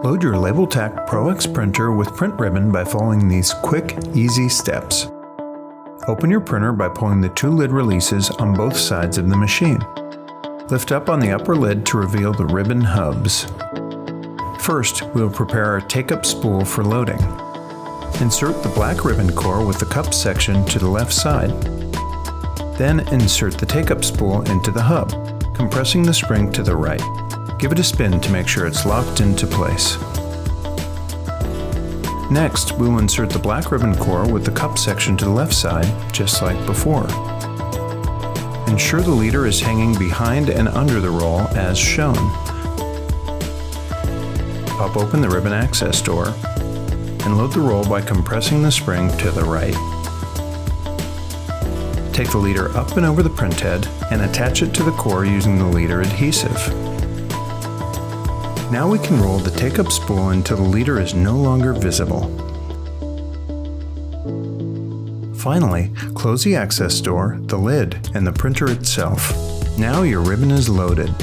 Load your LabelTac Pro X printer with print ribbon by following these quick, easy steps. Open your printer by pulling the two lid releases on both sides of the machine. Lift up on the upper lid to reveal the ribbon hubs. First, we will prepare our take-up spool for loading. Insert the black ribbon core with the cup section to the left side. Then insert the take-up spool into the hub, compressing the spring to the right. Give it a spin to make sure it's locked into place. Next, we will insert the black ribbon core with the cup section to the left side, just like before. Ensure the leader is hanging behind and under the roll as shown. Pop open the ribbon access door and load the roll by compressing the spring to the right. Take the leader up and over the printhead and attach it to the core using the leader adhesive. Now we can roll the take-up spool until the leader is no longer visible. Finally, close the access door, the lid, and the printer itself. Now your ribbon is loaded.